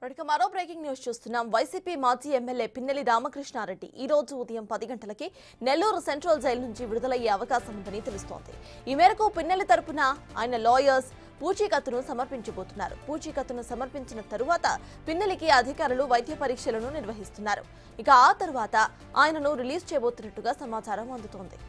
మరో breaking news చూస్తున్నాం. YCP మాజీ ఎమ్మెల్యే పిన్నెల్లి రామకృష్ణారెడ్డి ఈ రోజు ఉదయం 10 గంటలకి నెల్లూరు సెంట్రల్ జైలు నుంచి విడుదలయ్యే అవకాశం ఉందని తెలుస్తోంది. ఈ మేరకు పిన్నెల్లి తరపున ఆయన లాయర్స్ పూచీకత్తును సమర్పించబోతున్నారు. పూచీకత్తును సమర్పించిన తరువాత పిన్నెల్లికి అధికారులు వైద్య పరీక్షలను నిర్వహిస్తున్నారు. ఇక ఆ తరువాత ఆయనను రిలీజ్ చేయబోతున్నట్టుగా సమాచారం అందుతోంది.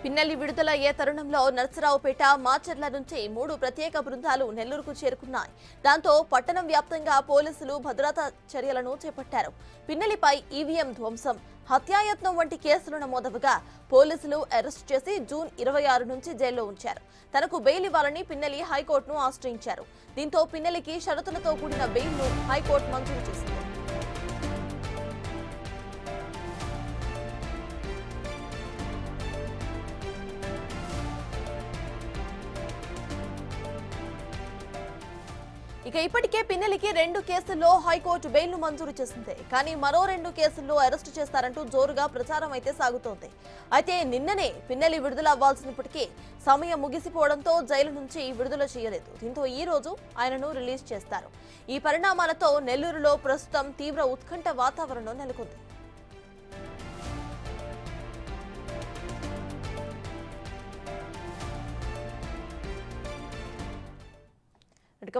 పిన్నెల్లి విడుదలయ్యే తరుణంలో నర్సరావుపేట, మాచర్ల నుంచి 3 ప్రత్యేక బృందాలు నెల్లూరుకు చేరుకున్నాయి. దాంతో పట్టణం వ్యాప్తంగా పోలీసులు భద్రతా చర్యలను చేపట్టారు. పిన్నెల్లిపై ఈవీఎం ధ్వంసం, హత్యాయత్నం వంటి కేసులు నమోదవగా పోలీసులు అరెస్టు చేసి జూన్ 26 నుంచి జైల్లో ఉంచారు. తనకు బెయిల్ ఇవ్వాలని పిన్నెల్లి హైకోర్టును ఆశ్రయించారు. దీంతో పిన్నెల్లికి షరతులతో కూడిన బెయిల్ను హైకోర్టు మంజూరు చేసింది. ఇక ఇప్పటికే పిన్నెల్లికి 2 కేసుల్లో హైకోర్టు బెయిల్ను మంజూరు చేసింది. కానీ మరో 2 కేసుల్లో అరెస్టు చేస్తారంటూ జోరుగా ప్రచారం అయితే సాగుతోంది. అయితే నిన్ననే పిన్నెల్లి విడుదల అవ్వాల్సినప్పటికీ సమయం ముగిసిపోవడంతో జైలు నుంచి విడుదల చేయలేదు. దీంతో ఈ రోజు ఆయనను రిలీజ్ చేస్తారు. ఈ పరిణామాలతో నెల్లూరులో ప్రస్తుతం తీవ్ర ఉత్కంఠ వాతావరణం నెలకొంది.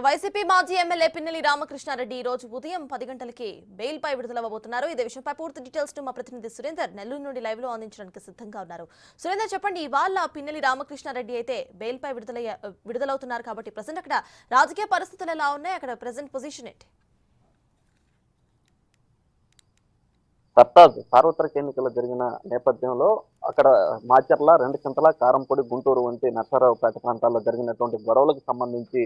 వైసీపీ మాజీ ఎమ్మెల్యే పిన్నెల్లి రామకృష్ణారెడ్డి ఈ రోజు ఉదయం 10 గంటలకి బెయిల్ పై విడుదలవ్వబోతున్నారు. ఇదే విషయంపై పూర్తి డీటెయిల్స్ మా ప్రతినిధి సురేందర్ నెల్లూరు నుండి లైవ్ లో అందించడానికి సిద్ధంగా ఉన్నారు. సురేందర్, చెప్పండి, ఇవాళ పిన్నెల్లి రామకృష్ణారెడ్డి అయితే బెయిల్ పై విడుదలవుతున్నారు కాబట్టి ప్రజెంట్ అక్కడ రాజకీయ పరిస్థితులు ఎలా ఉన్నాయి? అక్కడ ప్రజెంట్ పొజిషన్ ఏంటి? సార్వత్రిక ఎన్నికలు జరిగిన నేపథ్యంలో అక్కడ మాచర్ల, రెండుచింతల, కారంపొడి, గుంటూరు వంటి నర్సరావుపేట ప్రాంతాల్లో జరిగినటువంటి గొడవలకు సంబంధించి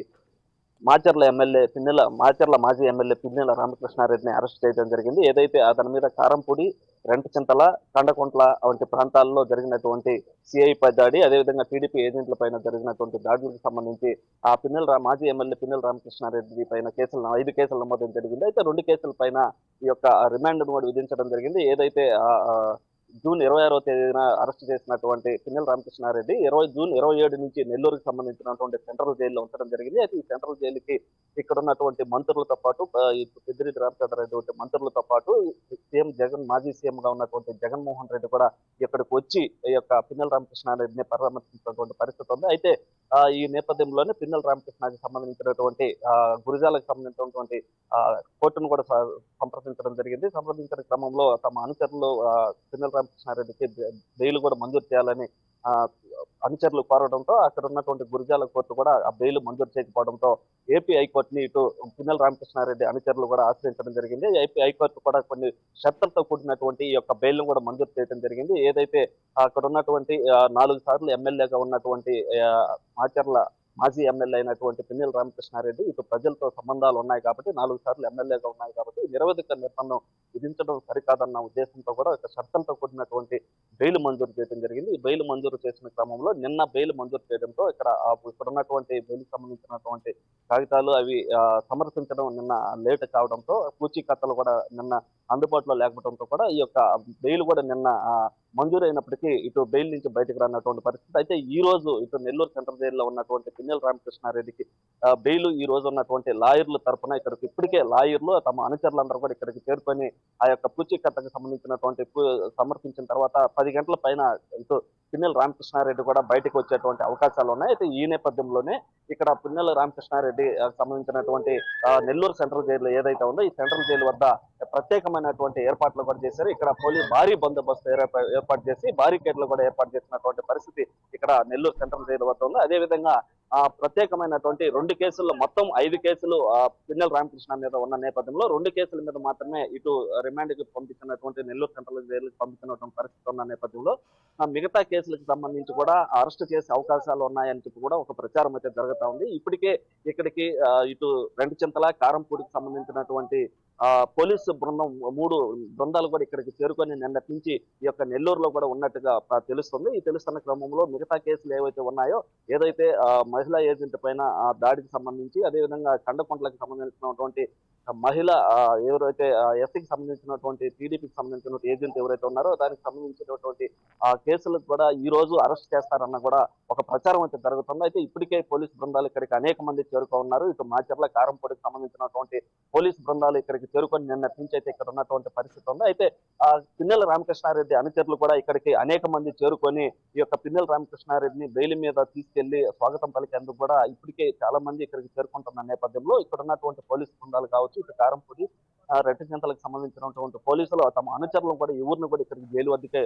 మాచర్ల మాజీ ఎమ్మెల్యే పిన్నెల రామకృష్ణారెడ్డిని అరెస్ట్ చేయడం జరిగింది. ఏదైతే అతని మీద కారంపొడి, రెండుచింతల, కండకుంట్ల వంటి ప్రాంతాల్లో జరిగినటువంటి సిఐపై దాడి, అదేవిధంగా టీడీపీ ఏజెంట్ల పైన జరిగినటువంటి దాడులకు సంబంధించి ఆ మాజీ ఎమ్మెల్యే పిన్నెల రామకృష్ణారెడ్డి పైన 5 కేసులు నమోదు జరిగింది. అయితే 2 కేసుల పైన ఈ యొక్క రిమాండ్ కూడా విధించడం జరిగింది. ఏదైతే జూన్ 26వ తేదీన అరెస్ట్ చేసినటువంటి పిన్నెల రామకృష్ణారెడ్డి జూన్ 27 నుంచి నెల్లూరుకు సంబంధించినటువంటి సెంట్రల్ జైల్లో ఉంచడం జరిగింది. అయితే ఈ సెంట్రల్ జైలుకి ఇక్కడ ఉన్నటువంటి మంత్రులతో పాటు పెద్దిరెడ్డి రామచంద్రారెడ్డి వంటి మంత్రులతో పాటు మాజీ సీఎం గా ఉన్నటువంటి జగన్మోహన్ రెడ్డి కూడా ఇక్కడికి వచ్చి ఈ యొక్క పిన్నెల రామకృష్ణారెడ్డిని పరామర్శించినటువంటి పరిస్థితి ఉంది. అయితే ఈ నేపథ్యంలోనే పిన్నెల రామకృష్ణకి సంబంధించినటువంటి గురిజాలకు సంబంధించినటువంటి కోర్టును కూడా సంప్రదించడం జరిగింది. సంప్రదించిన క్రమంలో తమ అనుచరులు పిన్నెల రామకృష్ణారెడ్డికి బెయిల్ కూడా మంజూరు చేయాలని అనుచరులు కోరడంతో అక్కడ ఉన్నటువంటి గురిజాల కోర్టు కూడా ఆ బెయిల్ మంజూరు చేయకపోవడంతో ఏపీ హైకోర్టుని ఇటు పిన్నెల రామకృష్ణారెడ్డి అనుచరులు కూడా ఆశ్రయించడం జరిగింది. ఏపీ హైకోర్టు కూడా కొన్ని షరతులతో కూడినటువంటి ఈ యొక్క బెయిల్ కూడా మంజూరు చేయడం జరిగింది. ఏదైతే అక్కడ ఉన్నటువంటి 4 సార్లు ఎమ్మెల్యేగా ఉన్నటువంటి మాచర్ల మాజీ ఎమ్మెల్యే అయినటువంటి పిన్నెల రామకృష్ణారెడ్డి ఇటు ప్రజలతో సంబంధాలు ఉన్నాయి కాబట్టి 4 సార్లు ఎమ్మెల్యేగా ఉన్నాయి కాబట్టి నిరవధిక నిర్బంధం విధించడం సరికాదన్న ఉద్దేశంతో కూడా ఒక షరతులతో కూడినటువంటి బెయిల్ మంజూరు చేయడం జరిగింది. ఈ బెయిల్ మంజూరు చేసిన క్రమంలో నిన్న బెయిల్ మంజూరు చేయడంతో ఇక్కడ ఉన్నటువంటి బెయిల్ సంబంధించినటువంటి కాగితాలు అవి సమర్పించడం నిన్న లేట్ కావడంతో పూచీకత్తలు కూడా నిన్న అందుబాటులో లేకపోవడంతో కూడా ఈ యొక్క బెయిల్ కూడా నిన్న మంజూరు అయినప్పటికీ ఇటు బెయిల్ నుంచి బయటకు రానటువంటి పరిస్థితి. అయితే ఈ రోజు ఇటు నెల్లూరు సెంట్రల్ జైల్లో ఉన్నటువంటి పిన్నెల రామకృష్ణారెడ్డికి బెయిల్ ఈ రోజు ఉన్నటువంటి లాయర్ల తరఫున ఇక్కడికి ఇప్పటికే లాయర్లు తమ అనుచరులందరూ కూడా ఇక్కడికి చేరుకొని ఆ యొక్క పూచీకత్తకు సంబంధించినటువంటి సమర్పించిన తర్వాత 10 గంటల పైన ఇటు పిన్నెల రామకృష్ణారెడ్డి కూడా బయటకు వచ్చేటువంటి అవకాశాలు ఉన్నాయి. అయితే ఈ నేపథ్యంలోనే ఇక్కడ పిన్నెల రామకృష్ణారెడ్డి సంబంధించినటువంటి నెల్లూరు సెంట్రల్ జైలు ఏదైతే ఉందో ఈ సెంట్రల్ జైలు వద్ద ప్రత్యేకమైనటువంటి ఏర్పాట్లు కూడా చేశారు. ఇక్కడ భారీ బందోబస్తు ఏర్పాటు చేసి బారికేడ్లు కూడా ఏర్పాటు చేసినటువంటి పరిస్థితి ఇక్కడ నెల్లూరు సెంట్రల్ జైలు వద్ద ఉంది. అదేవిధంగా ప్రత్యేకమైనటువంటి 2 కేసుల్లో మొత్తం 5 కేసులు పిన్నెల రామకృష్ణ మీద ఉన్న నేపథ్యంలో 2 కేసుల మీద మాత్రమే ఇటు రిమాండ్కి పంపించినటువంటి నెల్లూరు సెంట్రల్ జైలుకి పంపించినటువంటి పరిస్థితి ఉన్న నేపథ్యంలో మిగతా కేసులకు సంబంధించి కూడా అరెస్ట్ చేసే అవకాశాలు ఉన్నాయని చెప్పి కూడా ఒక ప్రచారం అయితే జరుగుతూ ఉంది. ఇప్పటికే ఇక్కడికి ఇటు రెండుచింతల, కారంపూడికి సంబంధించినటువంటి పోలీసు బృందం 3 బృందాలు కూడా ఇక్కడికి చేరుకొని నిన్నటి నుంచి ఈ యొక్క నెల్లూరులో కూడా ఉన్నట్టుగా తెలుస్తుంది. ఈ తెలుస్తున్న క్రమంలో మిగతా కేసులు ఏవైతే ఉన్నాయో ఏదైతే మహిళా ఏజెంట్ పైన దాడికి సంబంధించి అదేవిధంగా కండకుంట్లకు సంబంధించినటువంటి మహిళ ఎవరైతే ఎస్సీకి సంబంధించినటువంటి టీడీపీకి సంబంధించిన ఏజెంట్ ఎవరైతే ఉన్నారో దానికి సంబంధించినటువంటి ఆ కేసులకు కూడా ఈ రోజు అరెస్ట్ చేస్తారన్న కూడా ఒక ప్రచారం అయితే జరుగుతుంది. అయితే ఇప్పటికే పోలీసు బృందాలు ఇక్కడికి అనేక మంది చేరుకో ఉన్నారు. ఇటు మాచర్ల కారంపొడికి సంబంధించినటువంటి పోలీసు బృందాలు ఇక్కడికి చేరుకొని నిన్నటి నుంచి అయితే ఇక్కడ ఉన్నటువంటి పరిస్థితి ఉంది. అయితే పిన్నెల రామకృష్ణారెడ్డి అనుచరులు కూడా ఇక్కడికి అనేక మంది చేరుకొని ఈ యొక్క పిన్నెల రామకృష్ణారెడ్డిని బెయిల్ మీద తీసుకెళ్లి స్వాగతం పలికేందుకు కూడా ఇప్పటికే చాలా మంది ఇక్కడికి చేరుకుంటున్న నేపథ్యంలో ఇక్కడ ఉన్నటువంటి పోలీసు బృందాలు కావచ్చు, ఇటు కారంపూడి రెడ్డిచింతలకు సంబంధించినటువంటి పోలీసులు తమ అనుచరులను కూడా ఈ ఊరిని కూడా ఇక్కడికి జైలు వద్దకే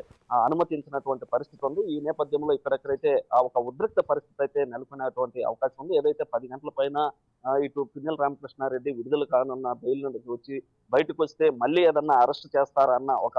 అనుమతించినటువంటి పరిస్థితి ఉంది. ఈ నేపథ్యంలో ఇక్కడెక్కడైతే ఒక ఉద్రిక్త పరిస్థితి అయితే నెలకొనేటువంటి అవకాశం ఉంది. ఏదైతే 10 గంటల పైన ఇటు పిన్నెల రామకృష్ణారెడ్డి విడుదల కానున్న బెయిల్ నుండి వచ్చి బయటకు వస్తే మళ్ళీ ఏదన్నా అరెస్ట్ చేస్తారా అన్న ఒక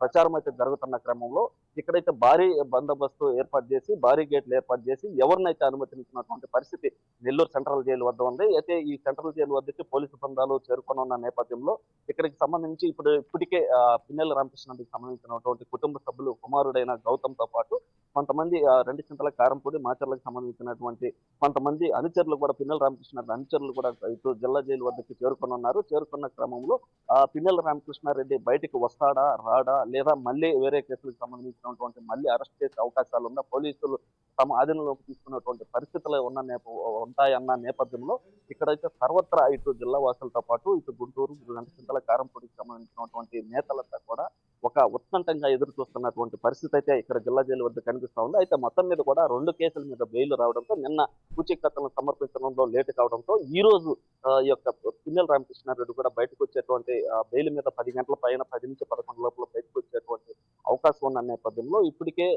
ప్రచారం అయితే జరుగుతున్న క్రమంలో ఇక్కడైతే భారీ బందోబస్తు ఏర్పాటు చేసి, భారీ గేట్లు ఏర్పాటు చేసి ఎవరినైతే అనుమతించినటువంటి పరిస్థితి నెల్లూరు సెంట్రల్ జైలు వద్ద ఉంది. అయితే ఈ సెంట్రల్ జైలు వద్దకి పోలీసు బృందాలు చేరుకొనున్న నేపథ్యంలో ఇక్కడికి సంబంధించి ఇప్పటికే పిన్నెల రామకృష్ణారెడ్డికి సంబంధించినటువంటి కుటుంబ సభ్యులు కుమారుడైన గౌతమ్‌తో పాటు కొంతమంది రెండుచింతల కారంపూడి మాచర్లకు సంబంధించినటువంటి కొంతమంది అనుచరులు కూడా పిన్నెల రామకృష్ణారెడ్డి అనుచరులు కూడా ఇటు జిల్లా జైలు వద్దకు చేరుకొనున్నారు. చేరుకున్న క్రమంలో పిన్నెల రామకృష్ణారెడ్డి బయటకు వస్తాడా, రాడా, లేదా మళ్ళీ వేరే కేసులకు సంబంధించినటువంటి మళ్ళీ అరెస్ట్ చేసే అవకాశాలు ఉన్న పోలీసులు తమ ఆధీనంలోకి తీసుకున్నటువంటి పరిస్థితులు ఉంటాయన్న నేపథ్యంలో ఇక్కడైతే సర్వత్రా ఇటు జిల్లా వాసులతో పాటు ఇటు గుంటూరు, రెండుచింతల కారంపూడికి సంబంధించినటువంటి నేతలంతా కూడా ఒక ఉత్కంఠంగా ఎదురు చూస్తున్నటువంటి పరిస్థితి అయితే ఇక్కడ జిల్లా జైలు వద్ద కనిపిస్తా ఉంది. అయితే మొత్తం మీద కూడా 2 కేసుల మీద బెయిల్ రావడంతో నిన్న పూచీకత్తులను సమర్పించడంలో లేట్ కావడంతో ఈ రోజు ఈ యొక్క పిన్నెల రామకృష్ణారెడ్డి కూడా బయటకు వచ్చేటువంటి బెయిల్ మీద 10 గంటల పైన 10 నుంచి 11 లోపల బయటకు వచ్చేటువంటి అవకాశం ఉన్న నేపథ్యంలో ఇప్పటికే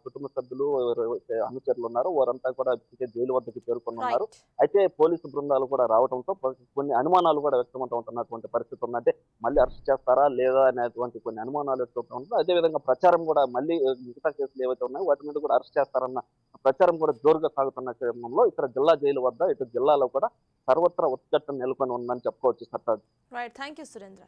కుటుంబ సభ్యులు ఎవరైతే అనుచరులు ఉన్నారో వారంతా కూడా ఇప్పటికే జైలు వద్దకు చేరుకున్నారు. రైట్. అయితే పోలీసు బృందాలు కూడా రావడంతో కొన్ని అనుమానాలు కూడా వ్యక్తమవుతున్నటువంటి పరిస్థితి ఉంది. అంటే మళ్ళీ అరెస్ట్ చేస్తారా లేదా అనేటువంటి కొన్ని అనుమానాలు వ్యక్తమవుతుంది. అదేవిధంగా ప్రచారం కూడా మళ్ళీ మిగతా కేసులు ఏవైతే ఉన్నాయో వాటి మీద కూడా అరెస్ట్ చేస్తారన్న ప్రచారం కూడా జోరుగా సాగుతున్న క్రమంలో ఇక్కడ జిల్లా జైలు వద్ద ఇటు జిల్లాలో కూడా సర్వత్రా ఉత్కంఠ నెలకొని ఉందని చెప్పుకోవచ్చు. Sartaj. Right. Thank you Surendra.